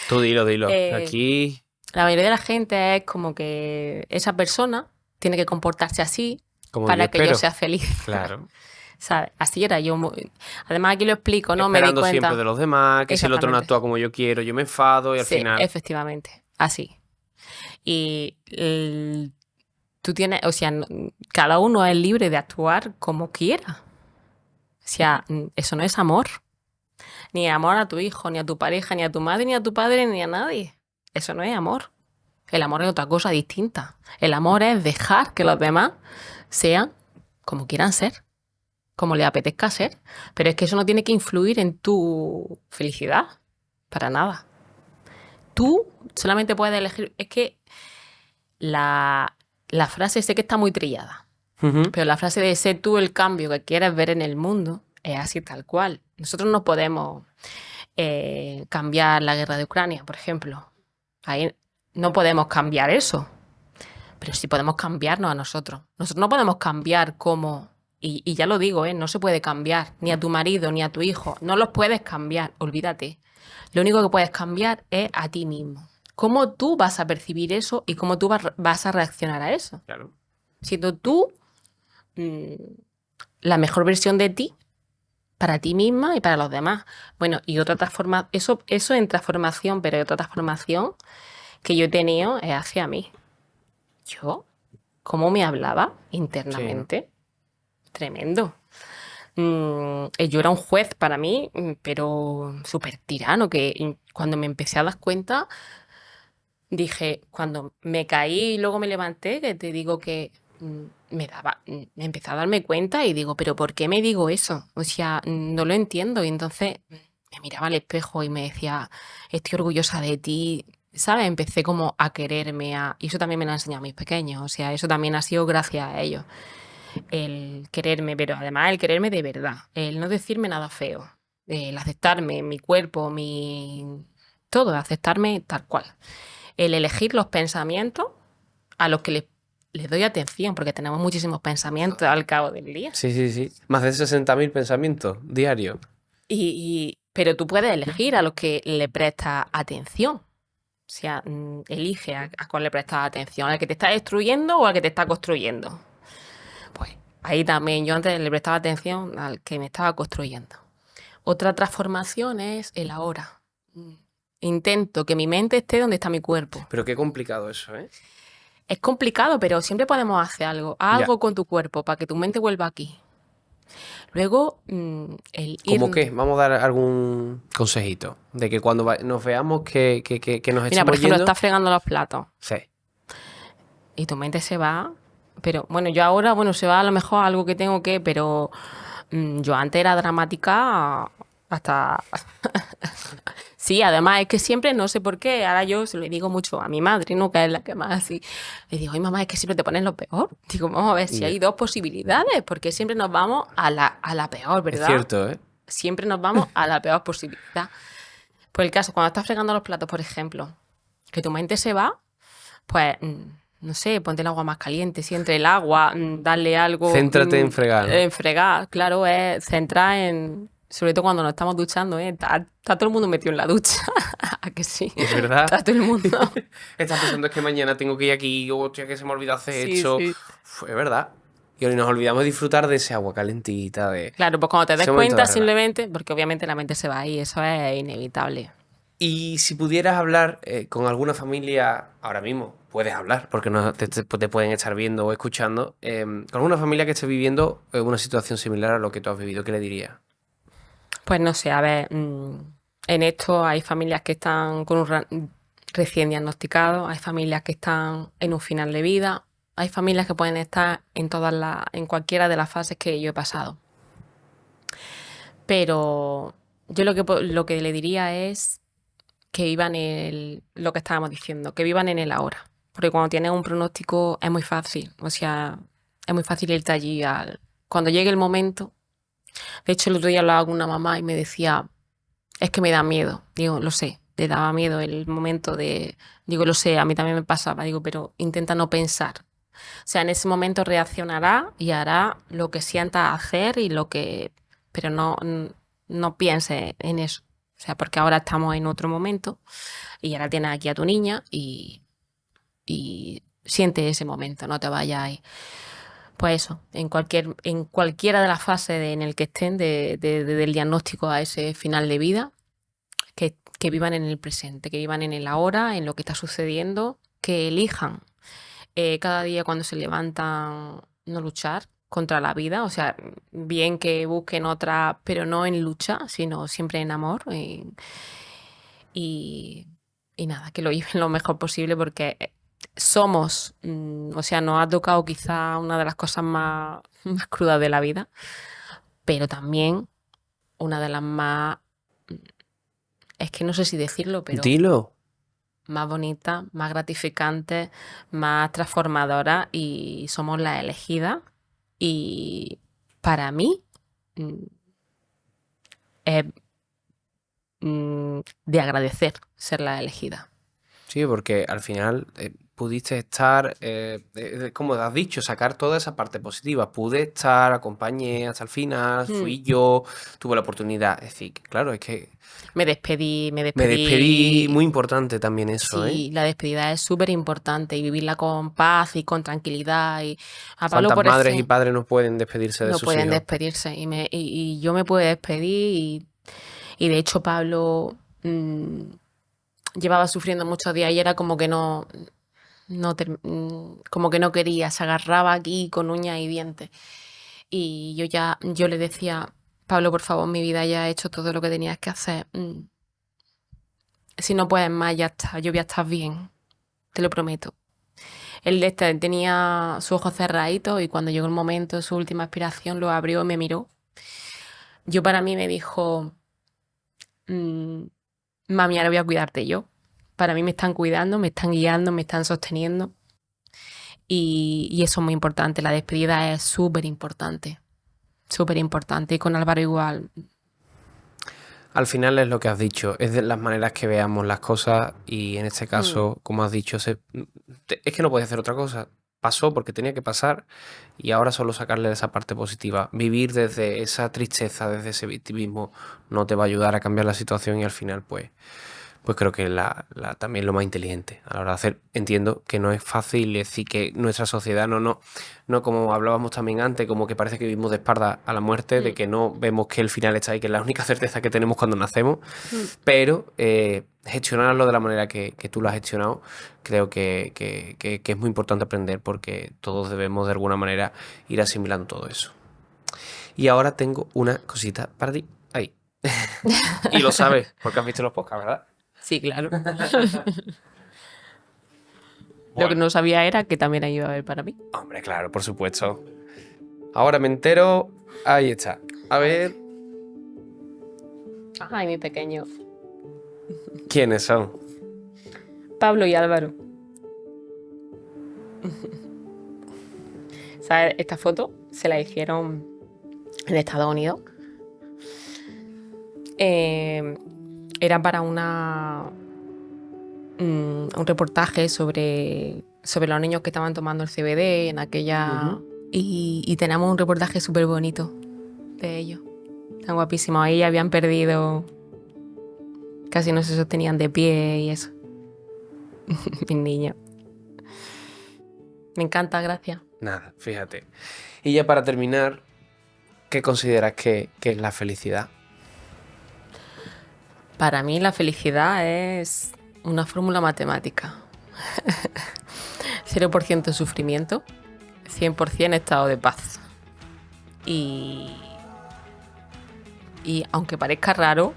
Tú dilo. Eh, Aquí, La mayoría de la gente es como que esa persona tiene que comportarse así como yo para que yo espero. sea feliz. Claro. ¿Sabes? Así era yo. Además, aquí lo explico, ¿no? Me di Esperando siempre de cuenta. los demás, que si el otro no Exactamente. actúa como yo quiero, yo me enfado y al Sí, final... efectivamente. Así. Y tú tienes, o sea, cada uno es libre de actuar como quiera. O sea, eso no es amor. Ni amor a tu hijo, ni a tu pareja, ni a tu madre, ni a tu padre, ni a nadie. Eso no es amor. El amor es otra cosa distinta. El amor es dejar que los demás sean como quieran ser, como les apetezca ser. Pero es que eso no tiene que influir en tu felicidad. Para nada. Tú solamente puedes elegir. Es que la frase sé que está muy trillada, Ujú. pero la frase de ser tú el cambio que quieres ver en el mundo es así tal cual. Nosotros no podemos cambiar la guerra de Ucrania, por ejemplo. Ahí no podemos cambiar eso, pero sí podemos cambiarnos a nosotros. Nosotros no podemos cambiar cómo, y ya lo digo, no se puede cambiar ni a tu marido ni a tu hijo. No los puedes cambiar, olvídate. Lo único que puedes cambiar es a ti mismo. Cómo tú vas a percibir eso y cómo tú vas a reaccionar a eso. Claro. Siendo tú la mejor versión de ti para ti misma y para los demás. Bueno, y otra transformación, eso en transformación, pero hay otra transformación que yo he tenido es hacia mí. Yo, cómo me hablaba Sí, ¿no? internamente, tremendo. Yo era un juez para mí, pero súper tirano, que cuando me empecé a dar cuenta, dije, cuando me caí y luego me levanté, que te digo que me empecé a darme cuenta y digo, pero ¿por qué me digo eso? O sea, no lo entiendo. Y entonces me miraba al espejo y me decía, estoy orgullosa de ti. ¿Sabes? Empecé como a quererme, y eso también me lo han enseñado mis pequeños. O sea, eso también ha sido gracias a ellos. El quererme, pero además el quererme de verdad. El no decirme nada feo. El aceptarme, mi cuerpo, todo, aceptarme tal cual. El elegir los pensamientos a los que les doy atención, porque tenemos muchísimos pensamientos al cabo del día. Sí. Más de 60.000 pensamientos diarios. Pero tú puedes elegir a los que le prestas atención. O sea, elige a cuál le prestas atención, al que te está destruyendo o al que te está construyendo. Pues ahí también yo antes le prestaba atención al que me estaba construyendo. Otra transformación es el ahora. Intento que mi mente esté donde está mi cuerpo. Pero qué complicado eso, ¿eh? Es complicado, pero siempre podemos hacer algo. Haz Ya. algo con tu cuerpo para que tu mente vuelva aquí. Luego, el ¿Cómo ir... qué? Vamos a dar algún consejito. De que cuando nos veamos que nos Mira, por estamos ejemplo, yendo. estás fregando los platos Sí. y tu mente se va. Pero bueno, yo ahora, bueno, se va a lo mejor a algo que tengo que, pero yo antes era dramática hasta... Sí, además es que siempre, no sé por qué, ahora yo se lo digo mucho a mi madre, ¿no? Que es la que más así. Le digo, ay mamá, es que siempre te pones lo peor. Digo, vamos a ver si Ya. hay dos posibilidades, porque siempre nos vamos a la peor, Es ¿verdad? cierto, ¿eh? Siempre nos vamos a la peor posibilidad. Por el caso, cuando estás fregando los platos, por ejemplo, que tu mente se va, pues, no sé, ponte el agua más caliente, si entre el agua, darle algo, Céntrate en fregar, ¿no? en fregar, claro, es centrar en, sobre todo cuando nos estamos duchando, está todo el mundo metido en la ducha, ¿a que sí? Es verdad. Está todo el mundo. Estás pensando es que mañana tengo que ir aquí, hostia, que se me olvidó hacer Sí, esto. sí. Es verdad. Y hoy nos olvidamos de disfrutar de ese agua calentita, de Claro, pues cuando te des ese momento de cuenta relax. simplemente, porque obviamente la mente se va ahí, eso es inevitable. Y si pudieras hablar con alguna familia ahora mismo, puedes hablar, porque no te pueden estar viendo o escuchando, con alguna familia que esté viviendo una situación similar a lo que tú has vivido, ¿qué le dirías? Pues no sé, a ver, en esto hay familias que están con recién diagnosticados, hay familias que están en un final de vida, hay familias que pueden estar en cualquiera de las fases que yo he pasado. Pero yo lo que le diría es que vivan lo que estábamos diciendo, que vivan en el ahora. Porque cuando tienes un pronóstico es muy fácil, o sea, es muy fácil irte allí cuando llegue el momento. De hecho, el otro día hablaba con una mamá y me decía, es que me da miedo. Digo, lo sé, le daba miedo el momento de... Digo, lo sé, a mí también me pasaba. Digo, pero intenta no pensar. O sea, en ese momento reaccionará y hará lo que sienta hacer y lo que pero no pienses en eso. O sea, porque ahora estamos en otro momento y ahora tienes aquí a tu niña y siente ese momento, no te vayas ahí. Pues eso, en cualquiera de las fases en el que estén del diagnóstico a ese final de vida, que vivan en el presente, que vivan en el ahora, en lo que está sucediendo, que elijan cada día cuando se levantan no luchar contra la vida, o sea, bien que busquen otra, pero no en lucha, sino siempre en amor y nada, que lo lleven lo mejor posible porque somos, o sea, nos ha tocado quizá una de las cosas más crudas de la vida, pero también una de las más, es que no sé si decirlo, pero Dilo. más bonitas, más gratificantes, más transformadoras y somos las elegidas. Y para mí es de agradecer ser la elegida. Sí, porque al final pudiste estar, como has dicho, sacar toda esa parte positiva. Pude estar, acompañé hasta el final, fui yo, tuve la oportunidad. Es decir, claro, es que Me despedí. me despedí, muy importante también eso, Sí, la despedida es súper importante y vivirla con paz y con tranquilidad. Y a Pablo, ¿Cuántas por madres y ejemplo, padres no pueden despedirse de no sus pueden hijos? despedirse y yo me puedo despedir y de hecho Pablo llevaba sufriendo muchos días y era como que como que no quería, se agarraba aquí con uñas y dientes. Y yo le decía, Pablo, por favor, mi vida ya ha hecho todo lo que tenías que hacer. Si no puedes más, ya está, yo voy a estar bien, te lo prometo. Él tenía sus ojos cerraditos y cuando llegó el momento de su última expiración lo abrió y me miró. Para mí me dijo, mami, ahora voy a cuidarte yo. Para mí me están cuidando, me están guiando, me están sosteniendo. Y eso es muy importante, la despedida es súper importante. Súper importante. Y con Álvaro igual. Al final es lo que has dicho, es de las maneras que veamos las cosas y en este caso, como has dicho, es que no puedes hacer otra cosa. Pasó porque tenía que pasar y ahora solo sacarle esa parte positiva. Vivir desde esa tristeza, desde ese victimismo, no te va a ayudar a cambiar la situación y al final, pues creo que también lo más inteligente a la hora de hacer. Entiendo que no es fácil decir que nuestra sociedad no como hablábamos también antes, como que parece que vivimos de espalda a la muerte, de que no vemos que el final está ahí, que es la única certeza que tenemos cuando nacemos, pero gestionarlo de la manera que tú lo has gestionado, creo que es muy importante aprender porque todos debemos de alguna manera ir asimilando todo eso. Y ahora tengo una cosita para ti. Ahí. Y lo sabes, porque has visto los podcasts, ¿verdad? Sí, claro. Lo que no sabía era que también iba a haber para mí. Hombre, claro, por supuesto. Ahora me entero. Ahí está. A ver. Ay, mi pequeño. ¿Quiénes son? Pablo y Álvaro. ¿Sabes? Esta foto se la hicieron en Estados Unidos. Era para un reportaje sobre los niños que estaban tomando el CBD en aquella... Y tenemos un reportaje súper bonito de ellos. Están guapísimos. Ahí habían perdido... Casi no se sostenían de pie y eso. Mis niños. Me encanta, gracias. Nada, fíjate. Y ya para terminar, ¿qué consideras que es la felicidad? Para mí la felicidad es una fórmula matemática. 0% sufrimiento, 100% estado de paz. Y aunque parezca raro,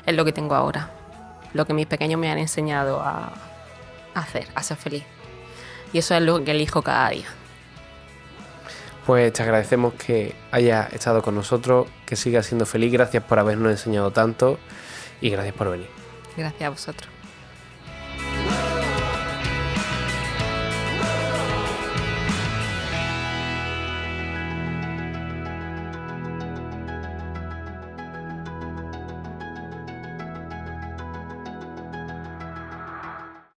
es lo que tengo ahora. Lo que mis pequeños me han enseñado a hacer, a ser feliz. Y eso es lo que elijo cada día. Pues te agradecemos que hayas estado con nosotros, que sigas siendo feliz. Gracias por habernos enseñado tanto y gracias por venir. Gracias a vosotros.